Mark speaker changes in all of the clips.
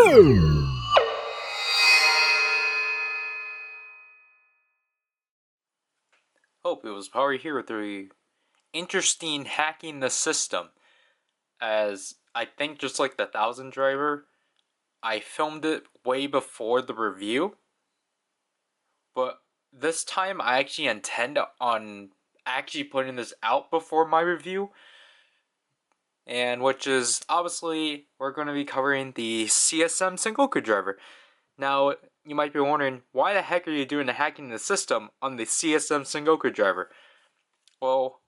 Speaker 1: Hope it was Power Hero 3. Interesting hacking the system. As I think just like the 1000 driver, I filmed it way before the review. But this time I actually intend on actually putting this out before my review. And which is, obviously, we're going to be covering the CSM Sengoku Driver. Now, you might be wondering, why the heck are you doing the hacking the system on the CSM Sengoku Driver? Well,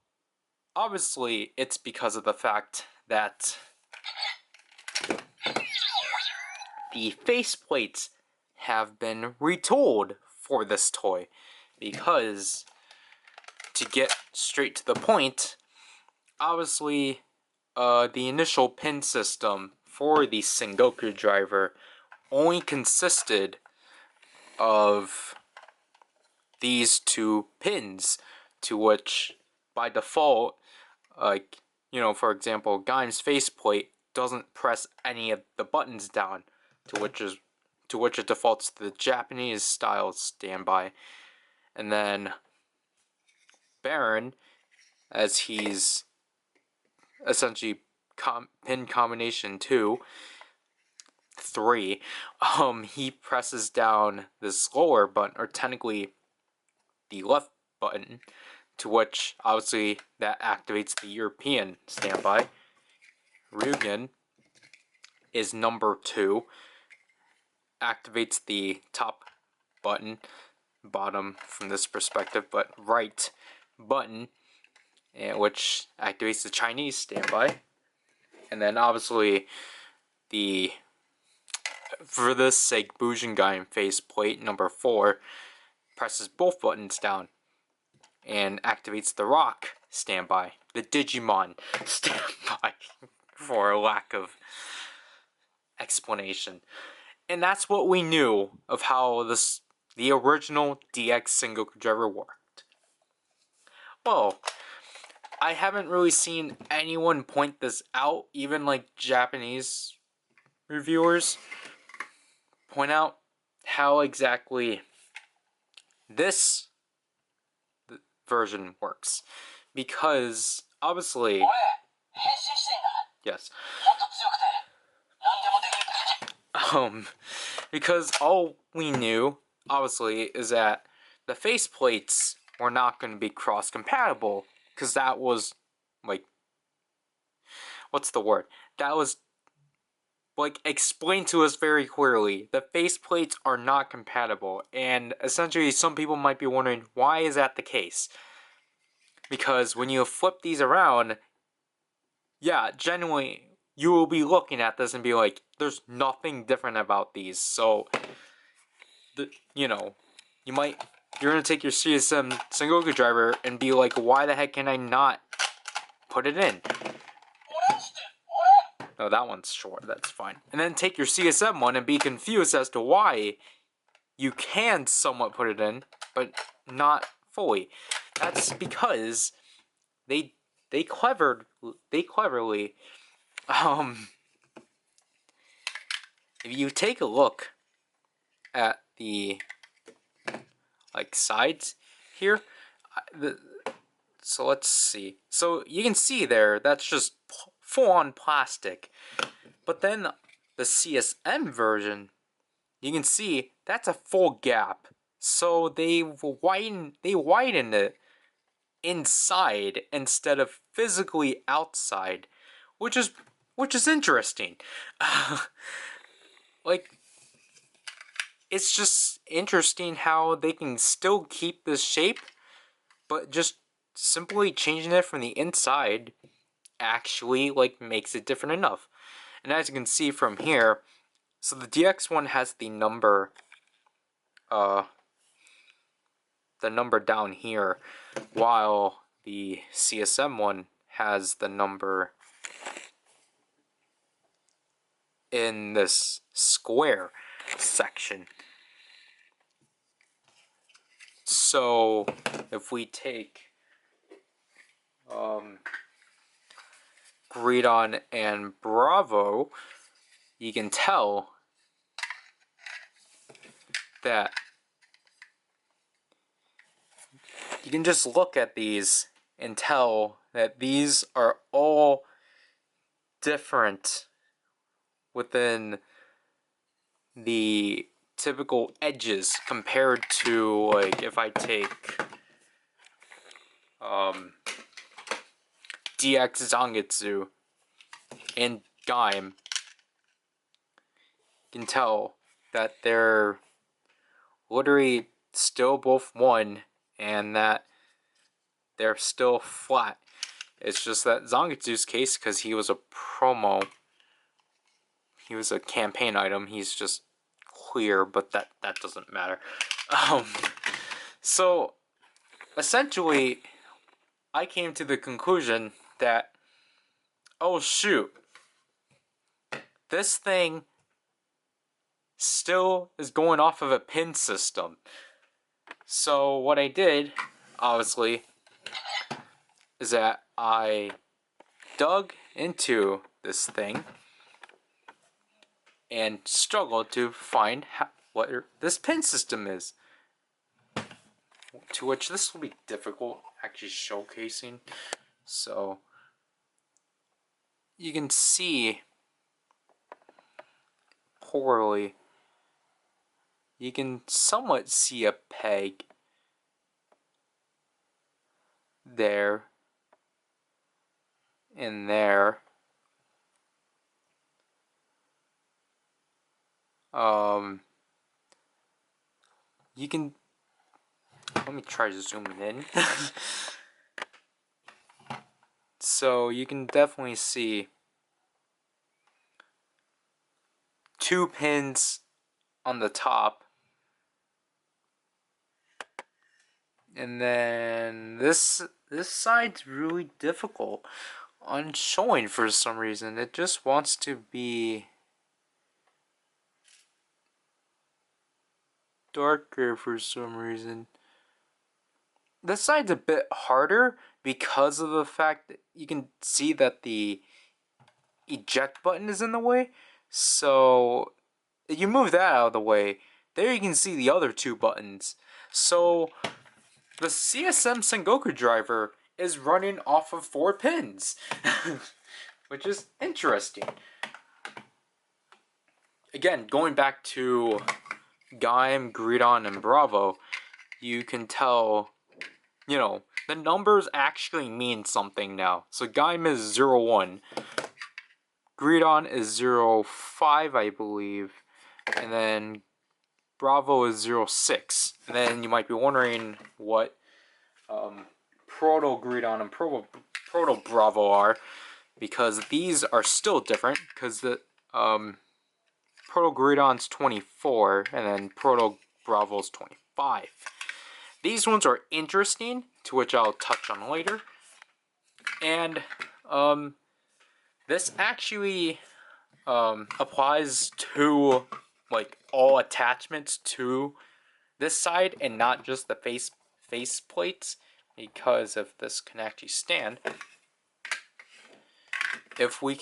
Speaker 1: obviously, it's because of the fact that the faceplates have been retooled for this toy. Because, to get straight to the point, obviously, the initial pin system for the Sengoku Driver only consisted of these two pins, to which, by default, like, for example, Gaim's faceplate doesn't press any of the buttons down, to which it defaults to the Japanese style standby. And then Baron, as he's essentially pin combination 3, he presses down this lower button, or technically the left button, to which obviously that activates the European standby. Ryugen is number 2, activates the top button, bottom from this perspective, but right button, which activates the Chinese standby. And then obviously for this sake, Bujingai faceplate number 4 presses both buttons down and activates the Rock standby, the Digimon standby, for a lack of explanation. And that's what we knew of how the original DX Sengoku Driver worked. Well, I haven't really seen anyone point this out, even like Japanese reviewers point out how exactly this version works. Because, obviously, yes, because all we knew, obviously, is that the faceplates were not going to be cross-compatible, because that was, like, what's the word? That was, like, explained to us very clearly. The faceplates are not compatible, and essentially some people might be wondering, why is that the case? Because when you flip these around, yeah, genuinely, you will be looking at this and be like, there's nothing different about these. So, you're gonna take your CSM Sengoku Driver and be like, why the heck can I not put it in? No, that one's short, that's fine. And then take your CSM one and be confused as to why you can somewhat put it in, but not fully. That's because they cleverly, if you take a look at the, like, sides here, so let's see. So you can see there, that's just full-on plastic. But then the CSM version, you can see that's a full gap. So they widened it inside instead of physically outside, which is interesting. Like, it's just interesting how they can still keep this shape, but just simply changing it from the inside actually, like, makes it different enough. And as you can see from here, so the DX one has the number down here, while the CSM one has the number in this square section. So if we take Gridon and Bravo, you can tell that you can just look at these and tell that these are all different within the typical edges compared to, like, if I take DX Zangetsu and Gaim, you can tell that they're literally still both one and that they're still flat. It's just that Zangetsu's case, because he was a promo, he was a campaign item, he's just clear, but that doesn't matter. So essentially, I came to the conclusion that, oh shoot, this thing still is going off of a pin system. So what I did, obviously, is that I dug into this thing and struggled to find what this pin system is. To which this will be difficult actually showcasing. So you can see poorly. You can somewhat see a peg there and there. You can, let me try zooming in. So you can definitely see 2 pins on the top, and then this side's really difficult on showing for some reason. It just wants to be darker for some reason. This side's a bit harder because of the fact that you can see that the eject button is in the way. So you move that out of the way, there you can see the other 2 buttons. So the CSM Sengoku Driver is running off of 4 pins, which is interesting. Again, going back to Gaim, Gridon, and Bravo, you can tell, you know, the numbers actually mean something now. So Gaim is 01, Gridon is 05, I believe, and then Bravo is 06. And then you might be wondering what Proto Gridon and Proto Bravo are, because these are still different, because the Proto Gridon's 24 and then Proto Bravo's 25. These ones are interesting, to which I'll touch on later. And this actually applies to, like, all attachments to this side and not just the face plates, because if this can actually stand, if we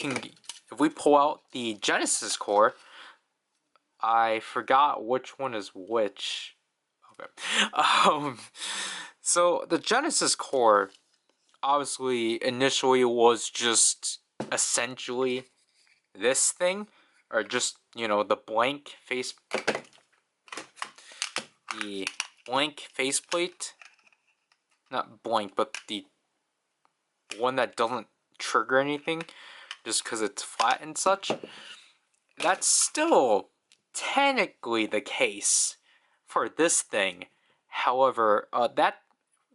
Speaker 1: pull out the Genesis core, I forgot which one is which. Okay. So the Genesis core obviously initially was just essentially this thing, or just, you know, the blank faceplate. Not blank, but the one that doesn't trigger anything, just because it's flat and such. That's still technically the case for this thing. However, that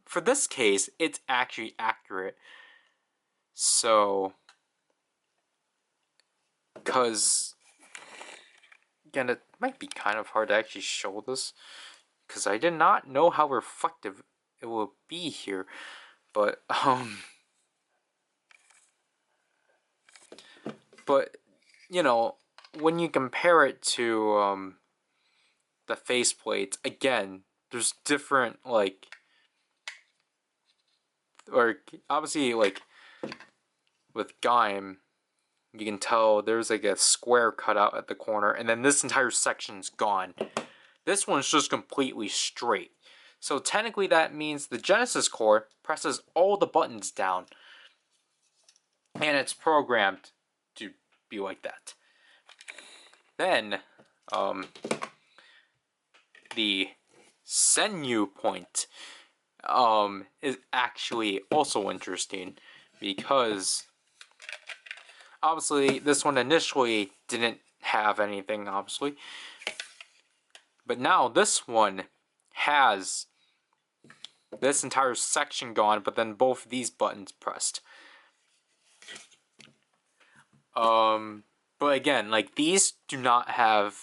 Speaker 1: for this case, it's actually accurate. So, because again, it might be kind of hard to actually show this, because I did not know how reflective it will be here. But but you know, when you compare it to the faceplates, again, there's different, like, or obviously, like, with Gaim, you can tell there's like a square cut out at the corner, and then this entire section's gone. This one's just completely straight. So technically that means the Genesis core presses all the buttons down. And it's programmed to be like that. Then, the Senyu point is actually also interesting because obviously this one initially didn't have anything, obviously, but now this one has this entire section gone, but then both these buttons pressed. But again, like, these do not have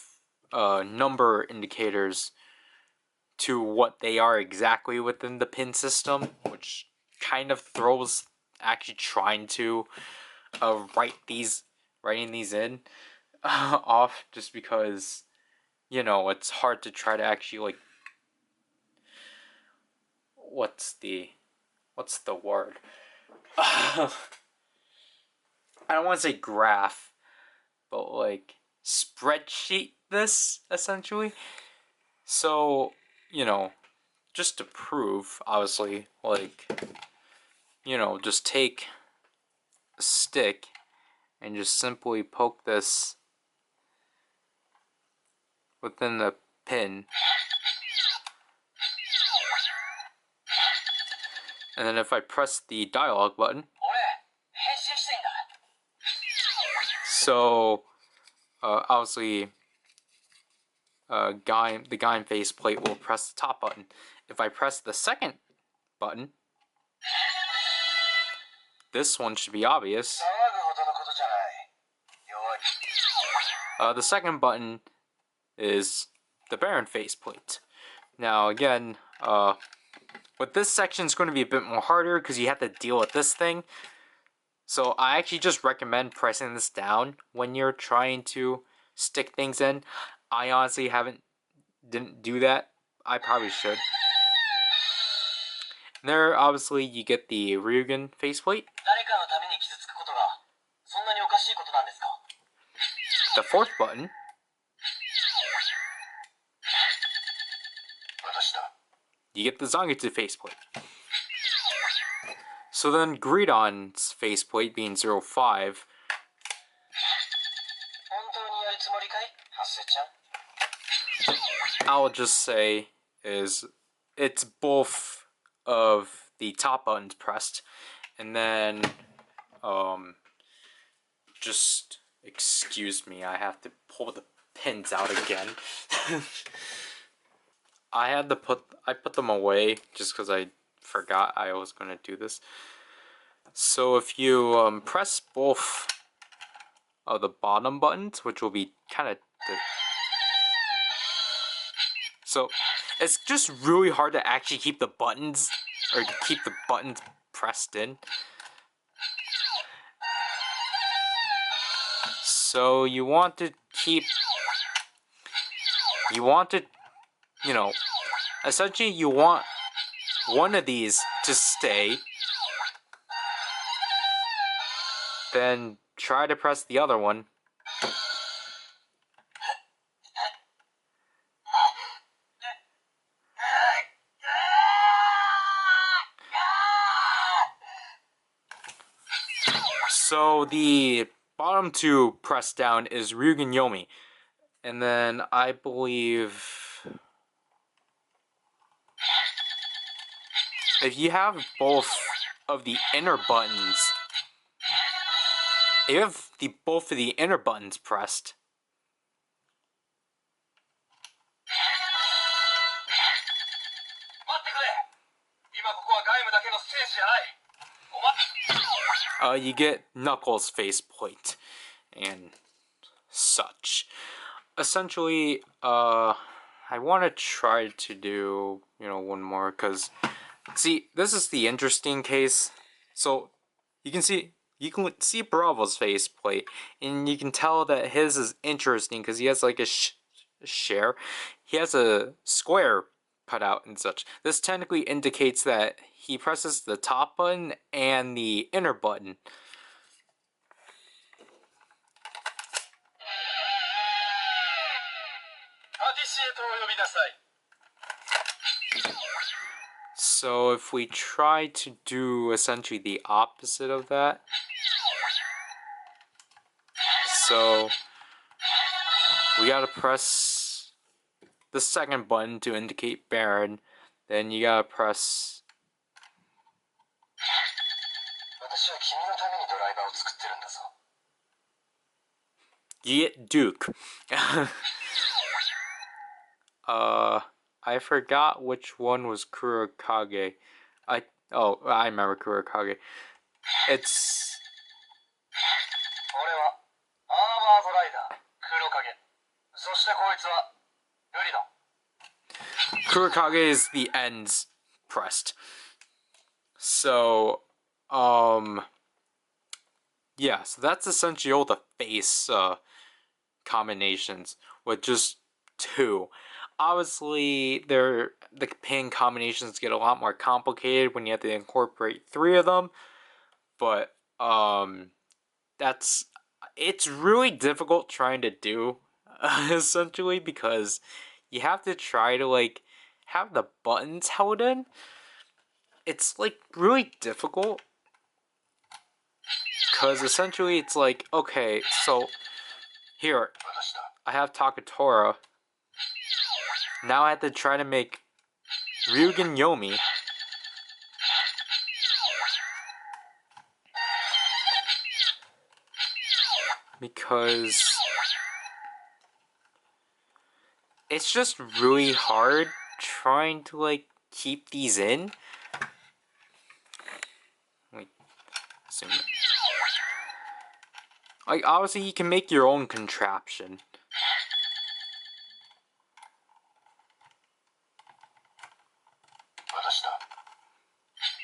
Speaker 1: number indicators to what they are exactly within the pin system, which kind of throws actually trying to writing these in off, just because, you know, it's hard to try to actually, like, what's the word? I don't want to say graph, but like spreadsheet this essentially. So, you know, just to prove, obviously, like, you know, just take a stick and just simply poke this within the pin. And then if I press the dialog button, so obviously the guy in faceplate will press the top button. If I press the second button, this one should be obvious. The second button is the Baron faceplate. Now again, but this section is going to be a bit more harder because you have to deal with this thing. So I actually just recommend pressing this down when you're trying to stick things in. I honestly didn't do that. I probably should. There, obviously, you get the Ryugen faceplate. The fourth button. You get the Zangetsu faceplate. So then Gridon's faceplate being 05. I'll just say is it's both of the top buttons pressed, and then just excuse me, I have to pull the pins out again. I put them away just because I forgot I was going to do this. So if you press both of the bottom buttons, which will be kind of so it's just really hard to actually keep the buttons pressed in. So you want to, you know, essentially you want one of these to stay, then try to press the other one. So the bottom two pressed down is Ryugen Yomi. And then I believe if you have both of the inner buttons, if you have both of the inner buttons pressed, you get Knuckles' faceplate and such. Essentially, I want to try to do, you know, one more, because, see, this is the interesting case. So, you can see Bravo's faceplate, and you can tell that his is interesting, because he has, like, a share. He has a square cut out and such. This technically indicates that he presses the top button and the inner button. So if we try to do essentially the opposite of that, so we gotta press the second button to indicate Baron, then you gotta press Duke. I forgot which one was Kurokage. I remember Kurokage. It's Kurokage is the ends pressed. So, yeah, so that's essentially all the face combinations with just 2. Obviously, the pin combinations get a lot more complicated when you have to incorporate 3 of them, but it's really difficult trying to do essentially, because you have to try to like have the buttons held in. It's like really difficult because essentially it's like, okay, so here I have Takatora. Now I have to try to make Ryugen Yomi. Because it's just really hard trying to like keep these in. Like, like obviously you can make your own contraption.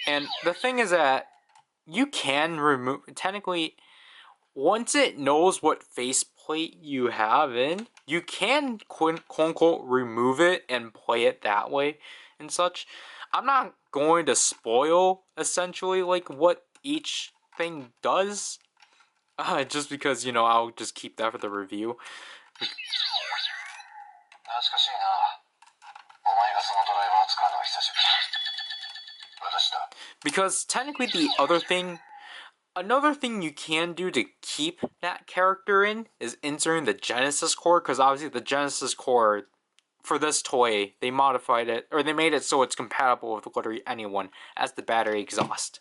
Speaker 1: And the thing is that you can remove, technically, once it knows what faceplate you have in, you can quote unquote remove it and play it that way and such. I'm not going to spoil essentially like what each thing does, just because, you know, I'll just keep that for the review. Because technically another thing you can do to keep that character in is inserting the Genesis core, because obviously the Genesis core for this toy, they modified it, or they made it so it's compatible with literally anyone as the battery exhaust.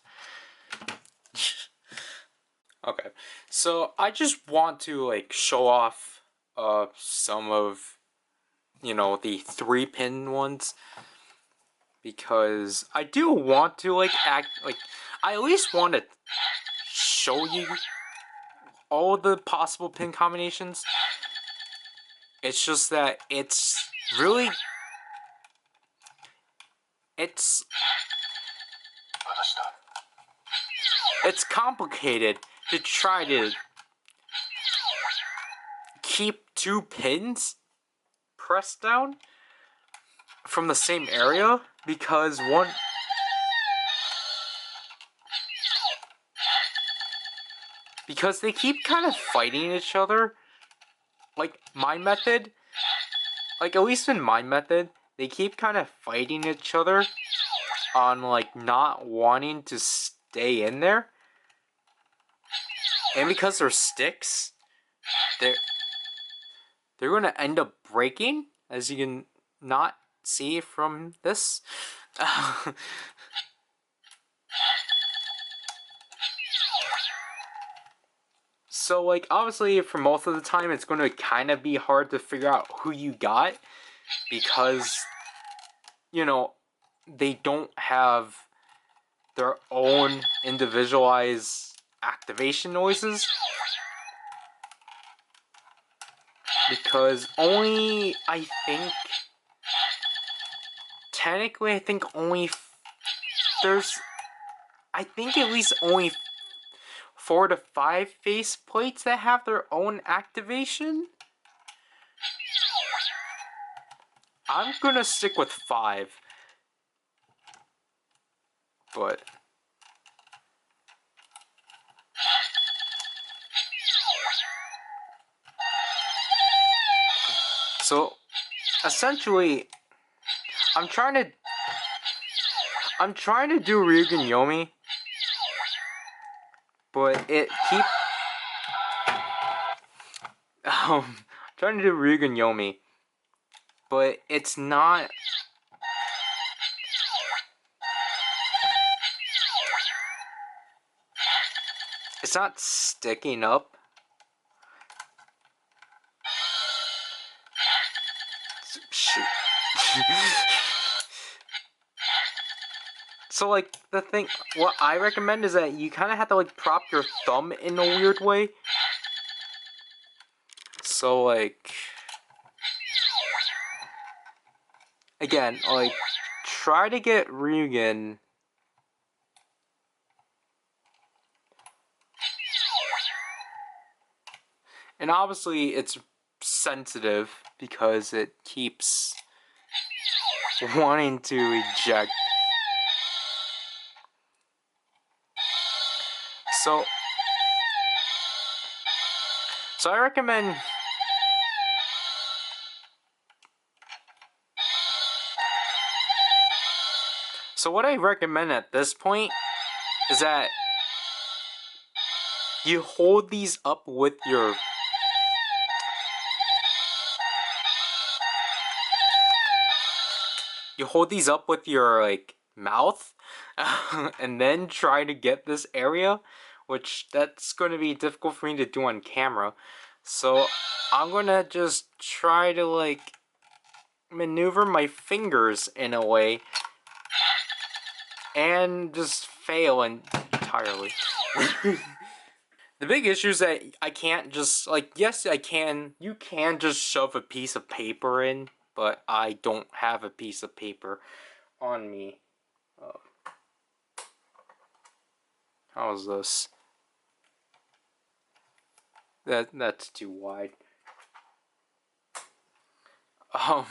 Speaker 1: Okay, so I just want to like show off some of, you know, the 3-pin ones, because I do want to like act like I at least want to show you all the possible pin combinations. It's just that it's really it's complicated to try to keep 2 pins pressed down from the same area, because they keep kind of fighting each other. Like my method, like at least in my method, they keep kind of fighting each other on like not wanting to stay in there. And because they're sticks, they're gonna end up breaking, as you can not see from this. So like obviously for most of the time it's going to kind of be hard to figure out who you got, because, you know, they don't have their own individualized activation noises. Because only, I think, technically I think only, I think at least only 4 to 5 face plates that have their own activation. I'm gonna stick with 5. But so essentially, I'm trying to do Ryugen Yomi, but it keep trying to do Ryugen Yomi, but it's not. It's not sticking up. Shoot. So, like, the thing, what I recommend is that you kind of have to, like, prop your thumb in a weird way. So, like, again, like, try to get Ryugen. And obviously, it's sensitive because it keeps wanting to eject. So I recommend. So what I recommend at this point is that you hold these up with your. You hold these up with your, like, mouth, and then try to get this area, which that's going to be difficult for me to do on camera. So I'm going to just try to, like, maneuver my fingers in a way and just fail entirely. The big issue is that I can't just, like, yes, I can. You can just shove a piece of paper in, but I don't have a piece of paper on me. How is this? That's too wide. I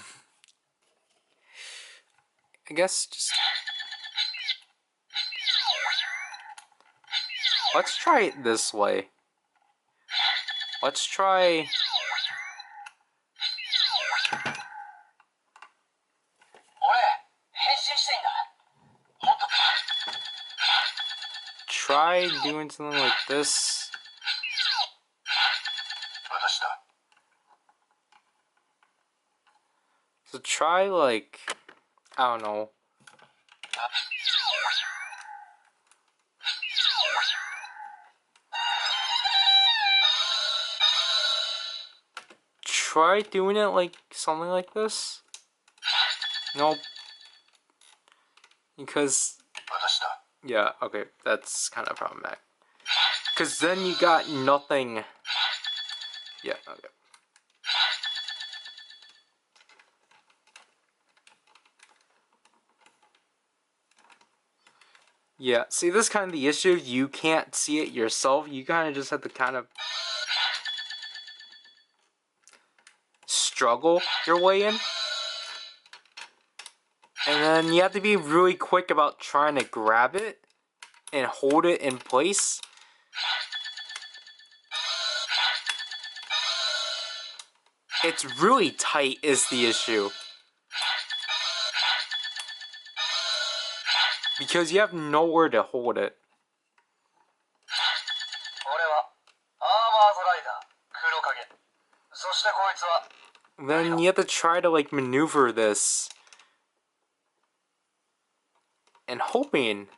Speaker 1: guess just let's try it this way. Let's try. Try doing something like this. So try, like, I don't know. Try doing it like something like this. Nope. Because, yeah, okay, that's kind of problematic. Because then you got nothing. Yeah, okay. Yeah, see, this is kind of the issue. You can't see it yourself. You kind of just have to kind of struggle your way in. And then you have to be really quick about trying to grab it and hold it in place. It's really tight is the issue. Because you have nowhere to hold it. Then you have to try to, like, maneuver this. And hoping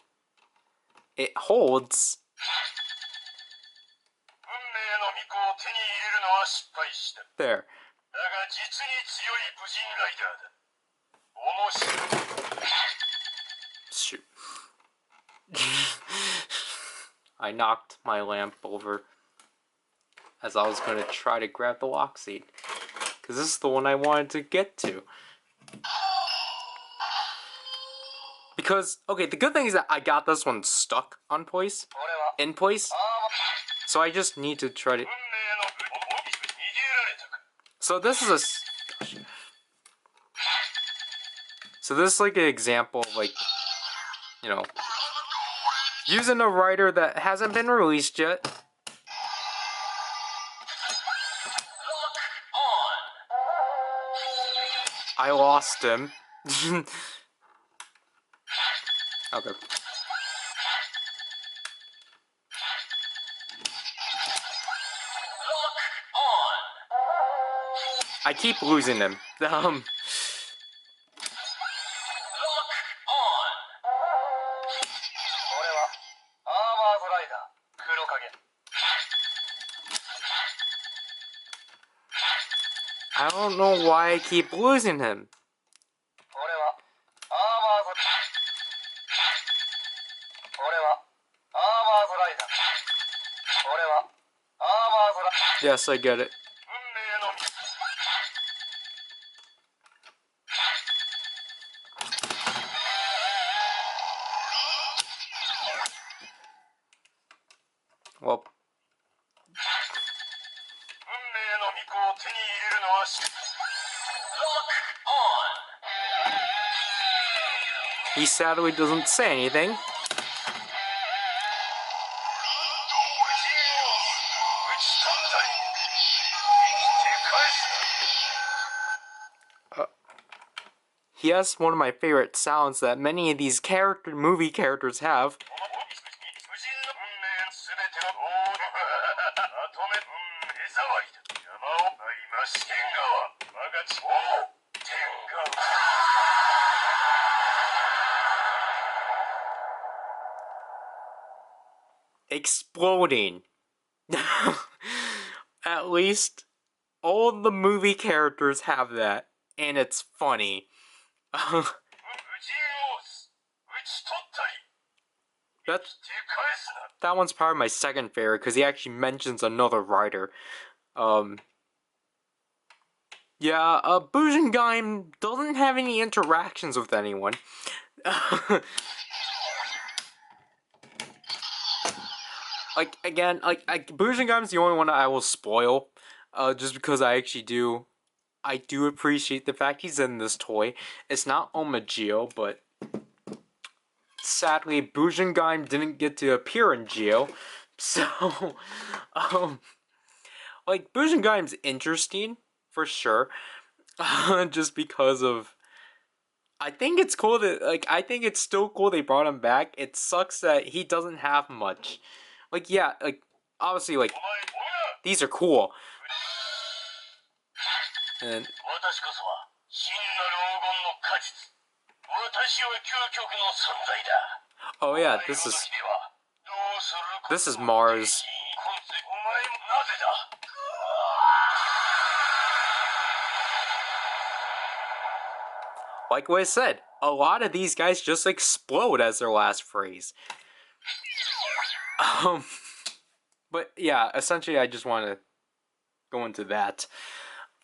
Speaker 1: it holds. There. Shoot. I knocked my lamp over as I was going to try to grab the lock seat. Because this is the one I wanted to get to. Because, okay, the good thing is that I got this one stuck on place. In place. So I just need to try to... So this is a... So this is like an example of, like, you know, using a rider that hasn't been released yet. I lost him. Okay. I keep losing him. I don't know why I keep losing him. Yes, I get it. Well, he sadly doesn't say anything. He has one of my favorite sounds that many of these movie characters have. Exploding. At least all the movie characters have that, and it's funny. That one's probably my second favorite because he actually mentions another writer. Yeah, Bujingaim doesn't have any interactions with anyone. Like, again, Bujingaim's the only one I will spoil, just because I do appreciate the fact he's in this toy. It's not Omageo, but sadly, Bujingaim didn't get to appear in Geo, so, like, Bujingaim's interesting, for sure, just because of, I think it's cool that, I think it's still cool they brought him back. It sucks that he doesn't have much. Like, yeah, obviously, these are cool. And oh yeah, this is Mars. Like what I said, a lot of these guys just explode as their last phrase. But yeah, essentially I just want to go into that.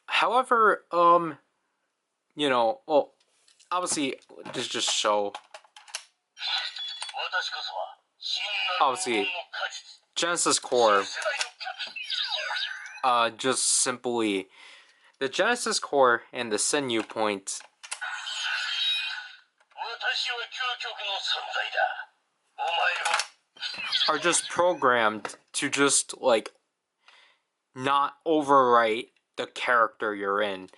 Speaker 1: However, you know, well, obviously, just show. Obviously, Genesis Core, just simply, the Genesis Core and the Sinew Point are just programmed to just, not overwrite the character you're in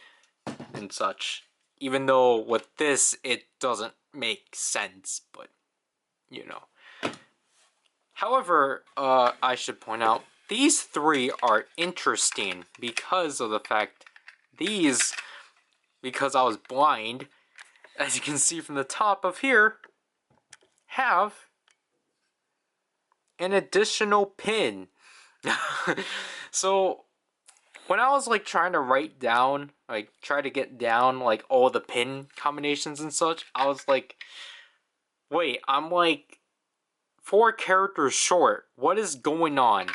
Speaker 1: and such. Even though with this, it doesn't make sense, but, you know. However, I should point out, these three are interesting because of the fact because I was blind, as you can see from the top of here, have an additional pin. So, when I was, trying to write down, try to get down, all the pin combinations and such, I was like, wait, I'm, 4 characters short. What is going on?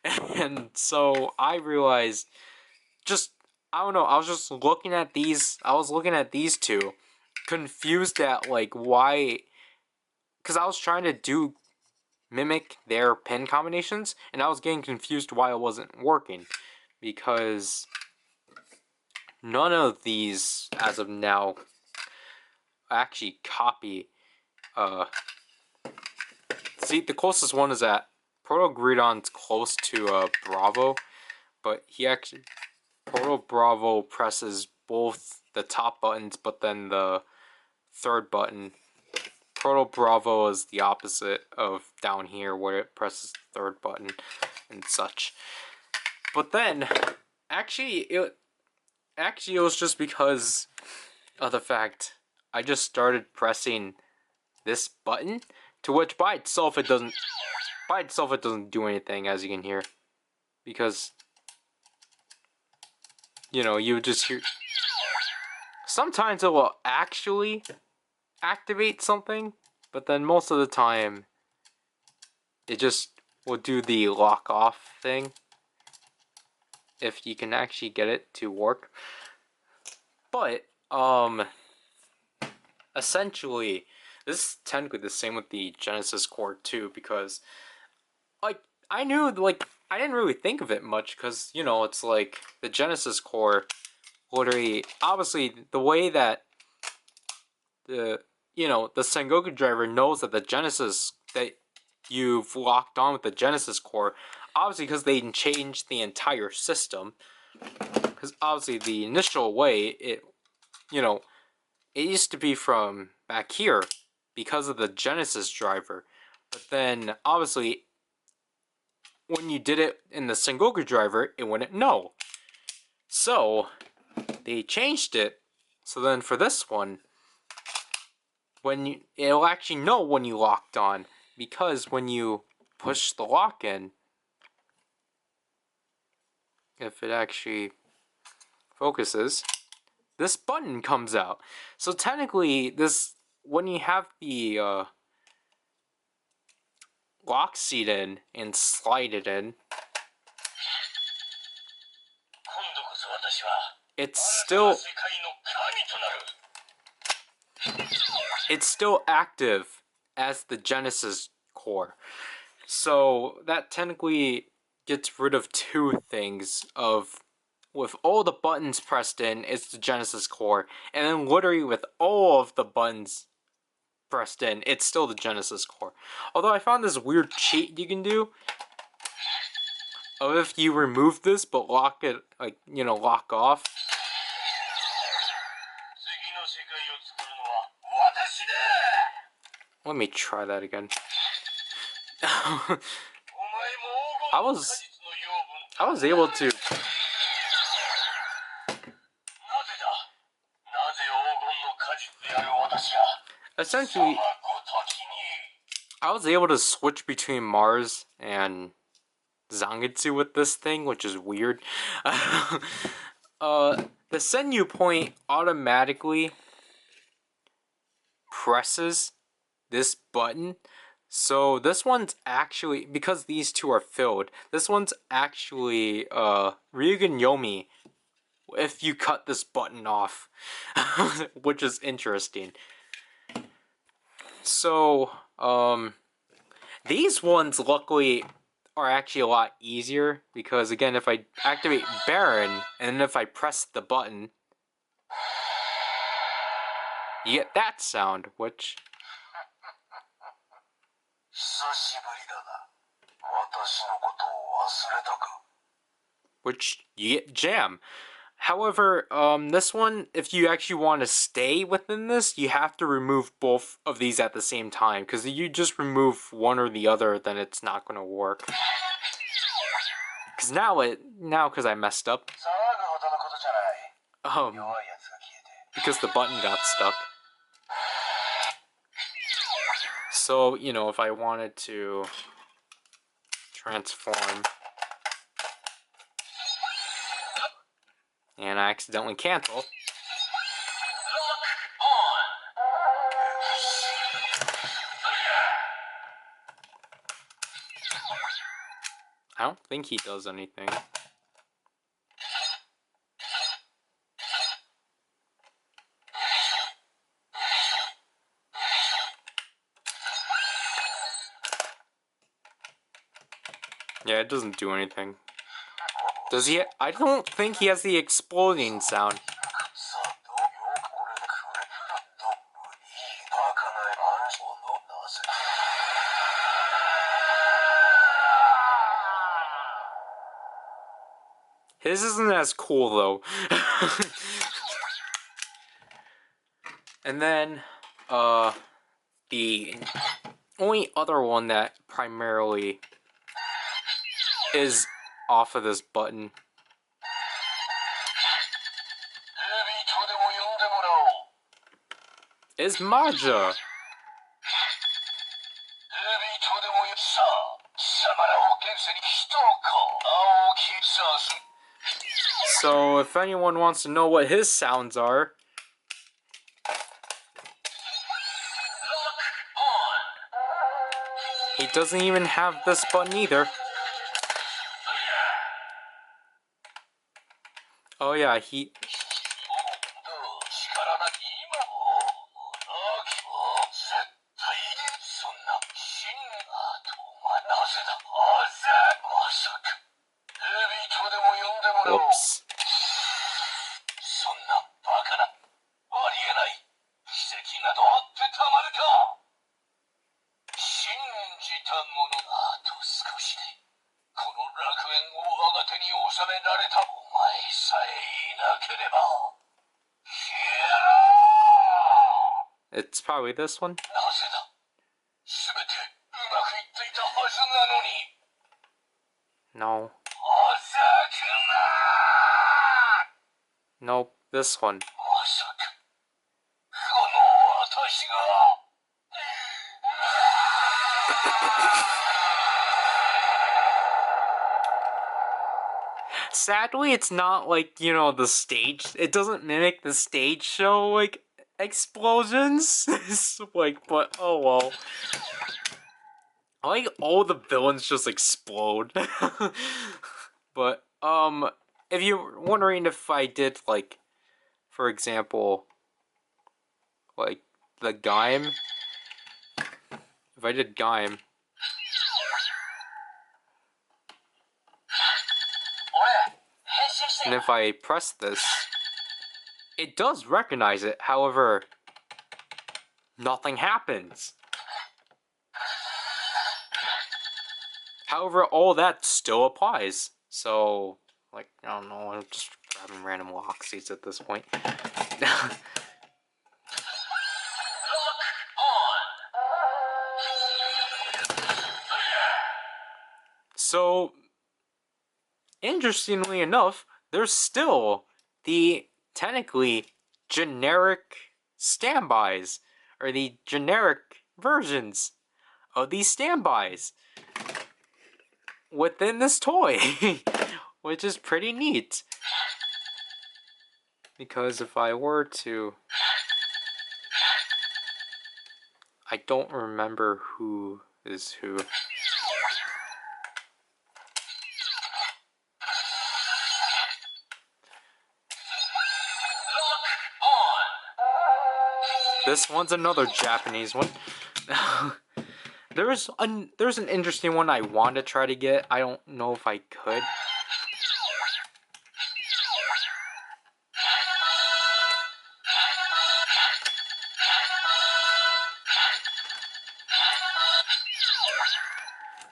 Speaker 1: And so, I realized, I don't know, I was just looking at these, two, confused at, why, because I was trying to mimic their pin combinations, and I was getting confused why it wasn't working. Because none of these, as of now, actually copy. See, the closest one is that Proto-Gridon's close to Bravo, but Proto-Bravo presses both the top buttons, but then the third button. Proto Bravo is the opposite of down here where it presses the third button and such. But then, actually it was just because of the fact I just started pressing this button, to which by itself it doesn't do anything, as you can hear, because you just hear sometimes it will actually activate something, but then most of the time it just will do the lock off thing, if you can actually get it to work. But essentially this is technically the same with the Genesis core too, because like I didn't really think of it much, because it's like the Genesis core literally, obviously the way that the Sengoku driver knows that the Genesis, that you've locked on with the Genesis core, obviously because they changed the entire system, because obviously the initial way it used to be from back here because of the Genesis driver, but then obviously when you did it in the Sengoku driver, it wouldn't know. So they changed it. So then for this one, it'll actually know when you locked on, because when you push the lock in, if it actually focuses, this button comes out. So technically, when you have the lock seat in and slide it in, it's still active as the Genesis core. So that technically gets rid of two things. With all the buttons pressed in, it's the Genesis core, and then literally with all of the buttons pressed in, it's still the Genesis core. Although I found this weird cheat you can do of, if you remove this but lock it, lock off. Let me try that again. I was able to. Essentially, I was able to switch between Mars and Zangetsu with this thing, which is weird. The Senyu point automatically presses this button. So this one's actually, because these two are filled, this one's actually Ryugen Yomi if you cut this button off, which is interesting. So these ones luckily are actually a lot easier, because again, if I activate Baron and then if I press the button, you get that sound, which you get jam. However, this one, if you actually want to stay within this, you have to remove both of these at the same time, because if you just remove one or the other, then it's not going to work. Because because I messed up, because the button got stuck. So, if I wanted to transform and I accidentally cancel, I don't think he does anything. Yeah, it doesn't do anything. Does he? I don't think he has the exploding sound. His isn't as cool though. And then, the only other one that primarily is off of this button is Maja. So if anyone wants to know what his sounds are, he doesn't even have this button either. Oh yeah, he... Whoops. It's probably this one. No. Nope, this one. Sadly, it's not like, you know, the stage. It doesn't mimic the stage show, like, explosions. Like, but oh well. I like all the villains just explode. But, if you're wondering if I did, like, for example, like, the Gaim. If I did Gaim. And if I press this, it does recognize it. However, nothing happens. However, all that still applies. So, like, I don't know, I'm just grabbing random Loxies at this point. So, interestingly enough, there's still the technically generic standbys, or the generic versions of these standbys within this toy, which is pretty neat. Because if I were to... I don't remember who is who. This one's another Japanese one. There's an interesting one I want to try to get. I don't know if I could.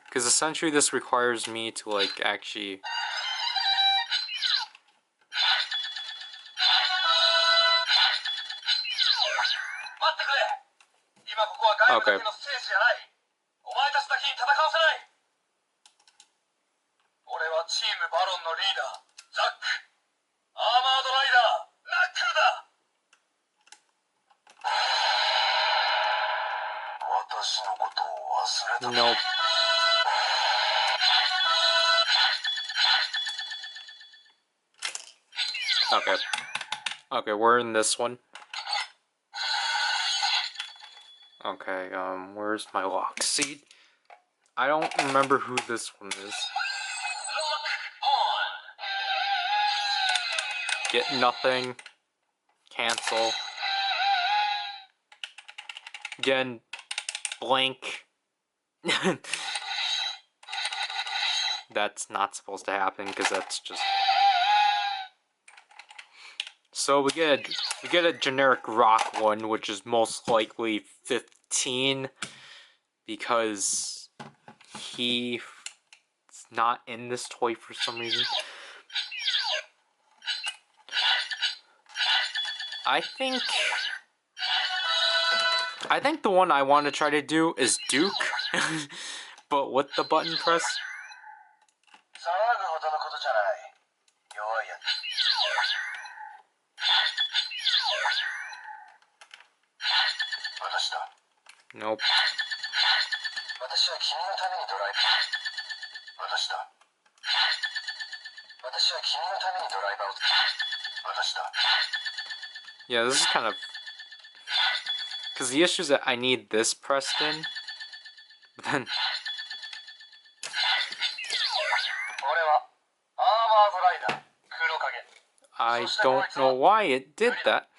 Speaker 1: Because essentially this requires me to, like, actually... Okay. Nope. Okay. Okay, we're in this one. Okay, where's my lock seed? I don't remember who this one is. Get nothing. Cancel. Again, blank. That's not supposed to happen because that's just... So we get a generic rock one, which is most likely 15, because he's not in this toy for some reason. I think I think the one I want to try to do is Duke, but with the button press. Nope. Yeah, this is kind of... Because the issue is that I need this pressed in, but then... I don't know why it did that.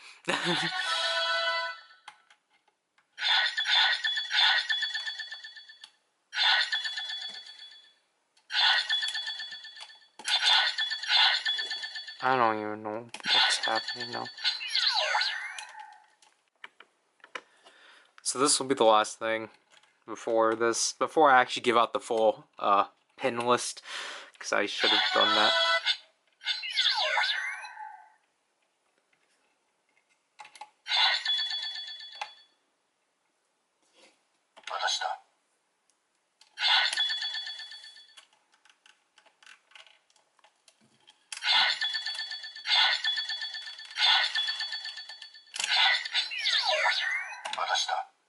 Speaker 1: I don't even know what's happening now. So this will be the last thing before I actually give out the full pin list, because I should have done that.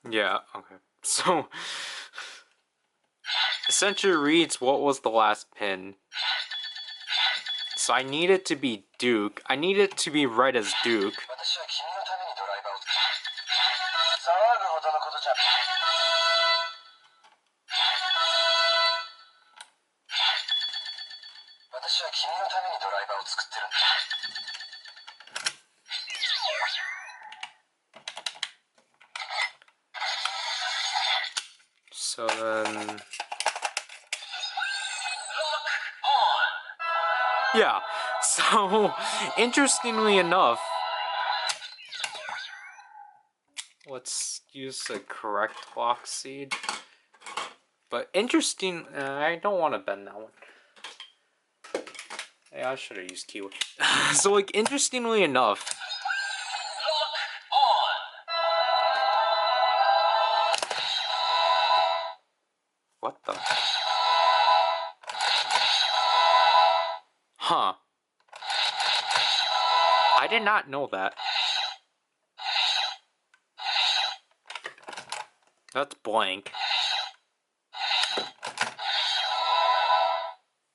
Speaker 1: Yeah, okay. So, essentially reads what was the last pin. So I need it to be Duke. I need it to be read as Duke. So then... Yeah, so interestingly enough, let's use the correct lock seed. But interesting, I don't want to bend that one. Yeah, I should have used keyword. So like, interestingly enough, what the? Huh. I did not know that. That's blank.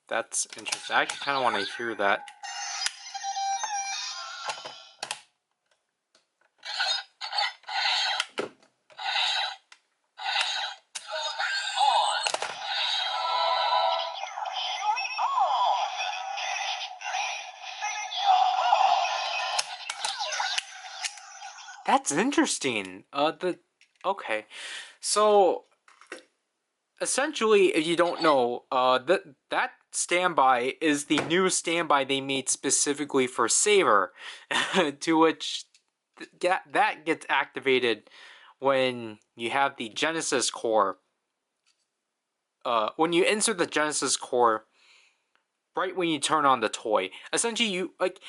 Speaker 1: That's interesting. I actually kind of want to hear that. That's interesting. Okay. So essentially, if you don't know, that standby is the new standby they made specifically for Saber, to which that gets activated when you have the Genesis core. When you insert the Genesis core, right when you turn on the toy, essentially you like.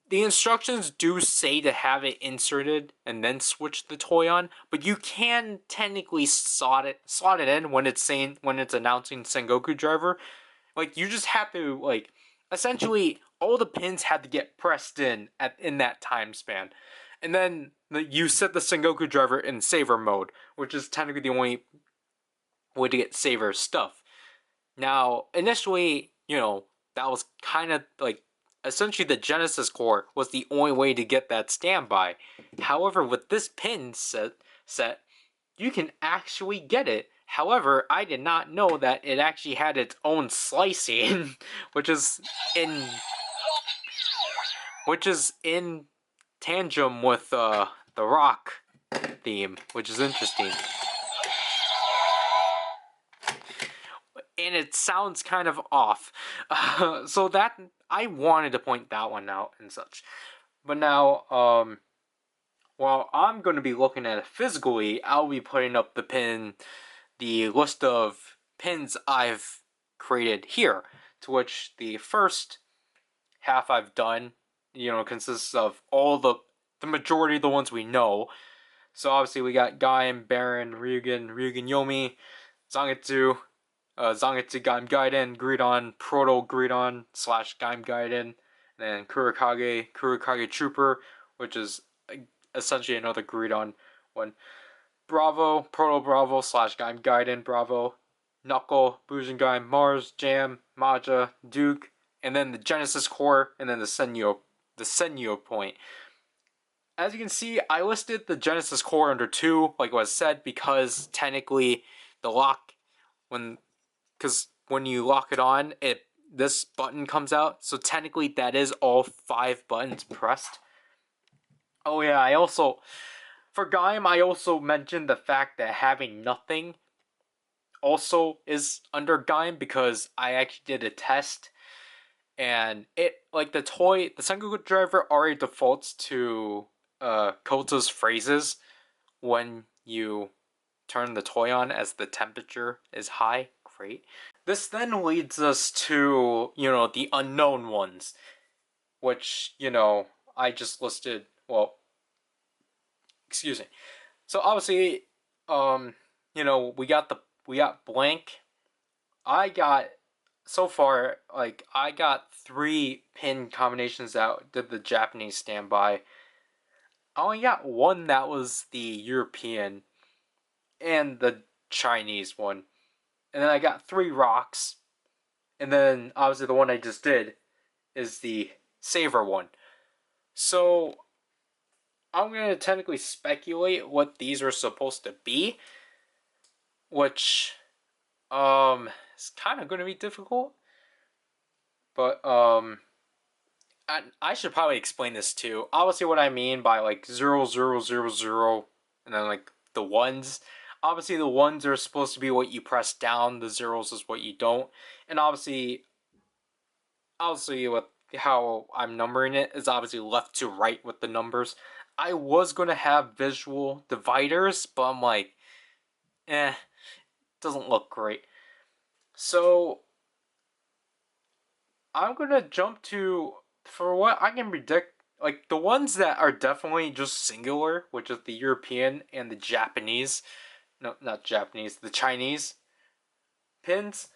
Speaker 1: The instructions do say to have it inserted and then switch the toy on, but you can technically slot it in when it's announcing Sengoku Driver. Like, you just have to, like, essentially all the pins had to get pressed in that time span. And then you set the Sengoku Driver in Saver mode, which is technically the only way to get Saver stuff. Now, initially, that was kind of like, essentially the Genesis core was the only way to get that standby. However, with this pin set, you can actually get it. However, I did not know that it actually had its own slicing, which is in tandem with the rock theme, which is interesting. And it sounds kind of off. So that, I wanted to point that one out and such. But now, while I'm going to be looking at it physically, I'll be putting up the list of pins I've created here. To which the first half I've done, consists of all the majority of the ones we know. So obviously we got Gaim, Baron, Ryugen, Yomi, Zangetsu, Zangetsu Gaim Gaiden, Gridon, Proto Gridon slash Gaim Gaiden, and then Kurikage Trooper, which is essentially another Gridon one. Bravo, Proto Bravo slash Gaim Gaiden Bravo, Knuckle, Bujingai, Mars, Jam, Maja, Duke, and then the Genesis Core, and then the Senyo point. As you can see, I listed the Genesis Core under 2, like was said, because technically the lock, because when you lock it on, this button comes out, so technically that is all 5 buttons pressed. Oh yeah, for Gaim, I also mentioned the fact that having nothing also is under Gaim, because I actually did a test, and the Sengoku Driver already defaults to Kota's phrases when you turn the toy on as the temperature is high. Great. This then leads us to, the unknown ones, which, I just listed, well, excuse me. So obviously, we got blank. So far, I got 3 pin combinations that did the Japanese standby. I only got 1 that was the European and the Chinese one. And then I got 3 rocks. And then obviously the one I just did is the Saver one. So I'm going to technically speculate what these are supposed to be, which is kind of going to be difficult. But I should probably explain this too. Obviously what I mean by 0, 0, 0, 0, and then the ones. Obviously the ones are supposed to be what you press down, the zeros is what you don't. And obviously with how I'm numbering it is obviously left to right with the numbers. I was going to have visual dividers, but I'm like, doesn't look great. So I'm going to jump to, for what I can predict, the ones that are definitely just singular, which is the European and the Japanese. No, not Japanese, the Chinese pins.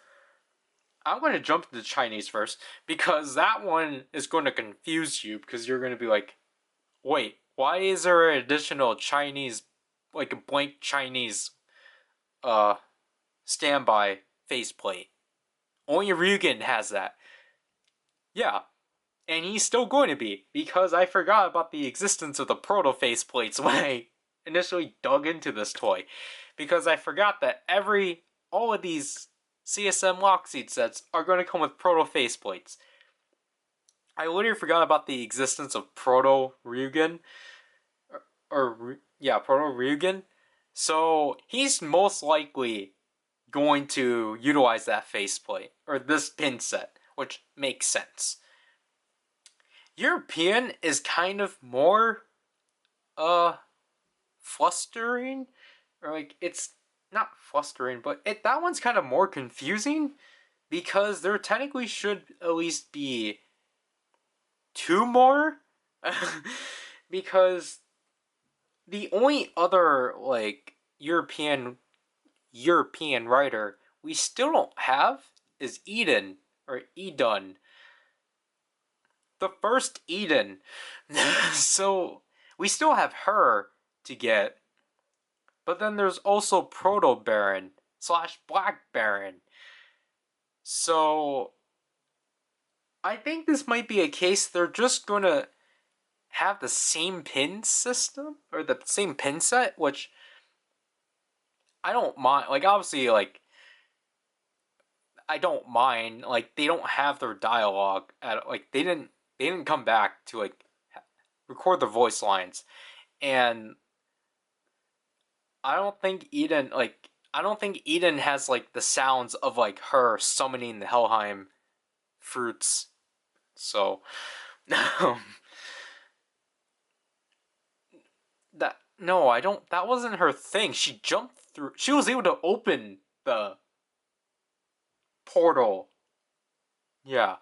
Speaker 1: I'm going to jump to the Chinese first, because that one is going to confuse you, because you're going to be like, wait, why is there an additional Chinese, a blank Chinese standby faceplate? Only Ryugen has that. Yeah, and he's still going to be, because I forgot about the existence of the proto faceplates when I initially dug into this toy, because I forgot that all of these CSM Lockseed sets are going to come with proto faceplates. I literally forgot about the existence of proto Ryugen, proto Ryugen. So he's most likely going to utilize that faceplate, or this pin set, which makes sense. European is kind of more flustering, or it's not flustering, but that one's kind of more confusing, because there technically should at least be 2 more. Because the only other European writer we still don't have is Eden, or Edun. The first Eden. So we still have her to get. But then there's also Proto Baron / Black Baron. So I think this might be a case they're just gonna have the same pin system, or the same pin set, which I don't mind. Obviously, I don't mind. They don't have their dialogue at they didn't come back to record their voice lines, and I don't think Eden has the sounds of her summoning the Helheim fruits. So that wasn't her thing. She jumped through. She was able to open the portal. Yeah.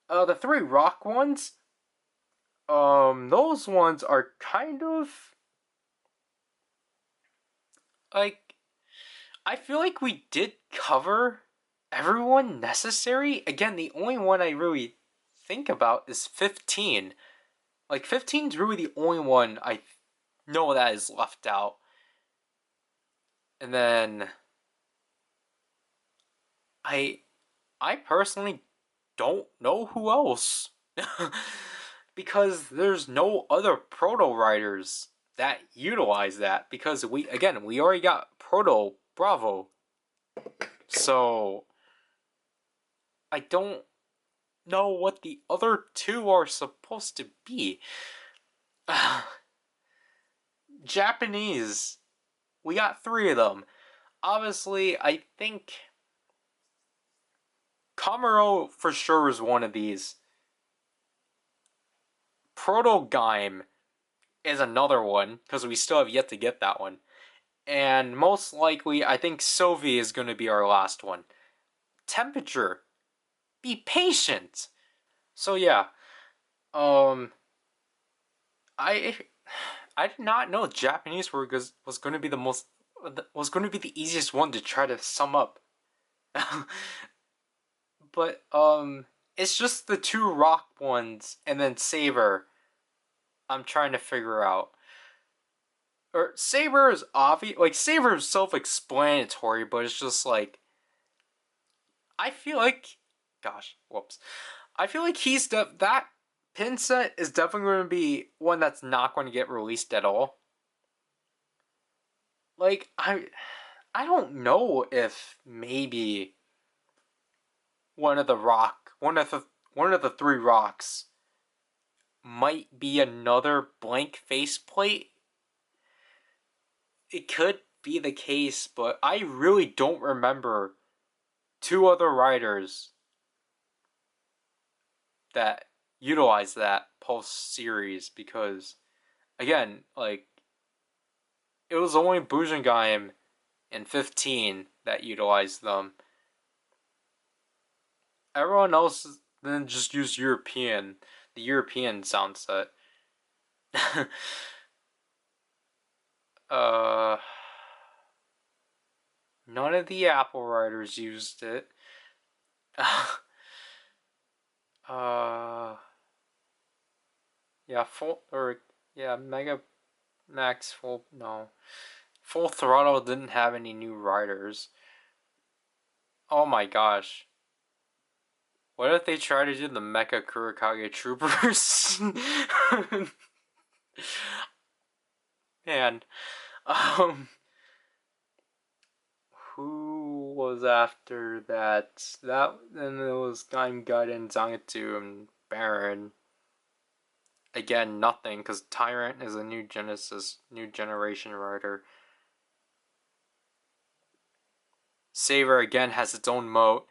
Speaker 1: The 3 rock ones, those ones are kind of like, I feel like we did cover everyone necessary. Again, the only one I really think about is 15. Like, 15 is really the only one I know that is left out. And then I personally don't know who else. Because there's no other proto writers that utilize that, because we already got Proto Bravo. So I don't know what the other two are supposed to be. Japanese. We got 3 of them. Obviously, I think Kamuro for sure is one of these. Proto Gaim is another one, because we still have yet to get that one. And most likely, I think Sovi is going to be our last one. Temperature. Be patient. So yeah, I did not know Japanese was going to be the easiest one to try to sum up. But it's just the 2 rock ones and then Saber. I'm trying to figure out. Or Saber is obvious. Like, Saber is self-explanatory, but it's just like, I feel like, gosh, whoops. I feel like that pin set is definitely going to be one that's not going to get released at all. Like, I don't know if maybe one of the 3 rocks might be another blank faceplate. It could be the case, but I really don't remember 2 other riders that utilize that Pulse series, because again, like, it was only Bujangaim and 15 that utilized them. Everyone else then just used the European sound set. None of the Apple riders used it. Mega Max Full Throttle didn't have any new riders. Oh my gosh. What if they try to do the Mecha Kurokage Troopers? Man. Who was after that? Then it was Gaim Gaiden, Zangetsu, and Baron. Again, nothing, because Tyrant is a new generation rider. Saber again has its own mode.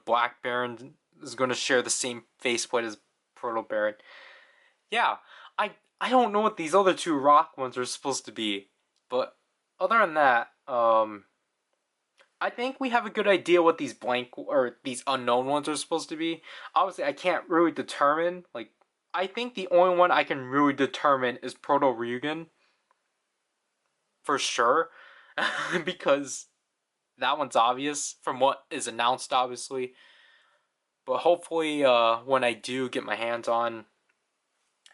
Speaker 1: Black Baron is going to share the same faceplate as Proto Baron. Yeah, I don't know what these other 2 rock ones are supposed to be, but other than that, I think we have a good idea what these unknown ones are supposed to be. Obviously, I can't really determine. Like, I think the only one I can really determine is Proto Ryugen. For sure. Because that one's obvious from what is announced, obviously. But hopefully, when I do get my hands on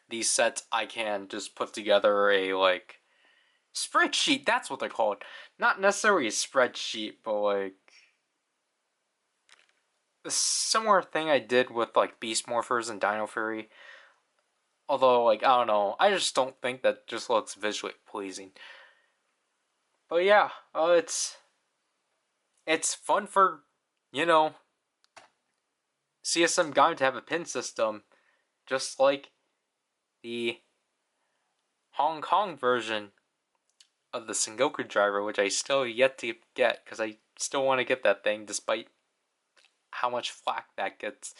Speaker 1: these sets, I can just put together a, like, spreadsheet. That's what they're called. Not necessarily a spreadsheet, but, like, a similar thing I did with, like, Beast Morphers and Dino Fury. Although, like, I don't know. I just don't think that just looks visually pleasing. But yeah, it's fun for, CSM Gaim to have a pin system, just like the Hong Kong version of the Sengoku Driver, which I still yet to get, because I still want to get that thing, despite how much flack that gets.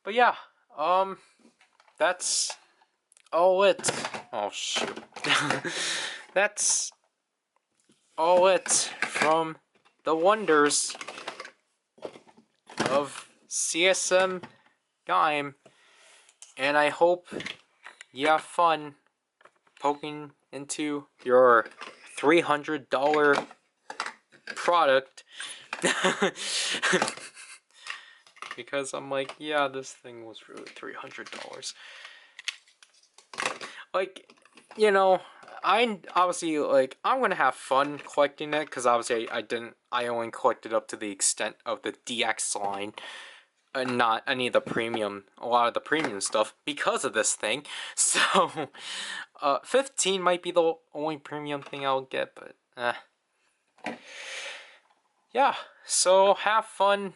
Speaker 1: But yeah, that's all it. Oh shoot. That's all it from the wonders of CSM Gaim, and I hope you have fun poking into your $300 product. Because I'm like, yeah, this thing was really $300. Like, you know, I obviously, like, I'm gonna have fun collecting it, because obviously I only collected up to the extent of the DX line, and not any of the premium, a lot of the premium stuff, because of this thing. So, 15 might be the only premium thing I'll get, but, yeah, so have fun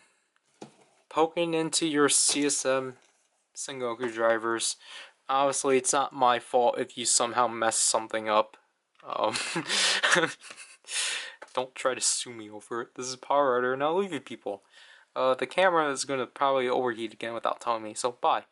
Speaker 1: poking into your CSM Sengoku drivers. Obviously, it's not my fault if you somehow mess something up. Don't try to sue me over it. This is PowerRider, and I'll leave you people. The camera is going to probably overheat again without telling me, so bye.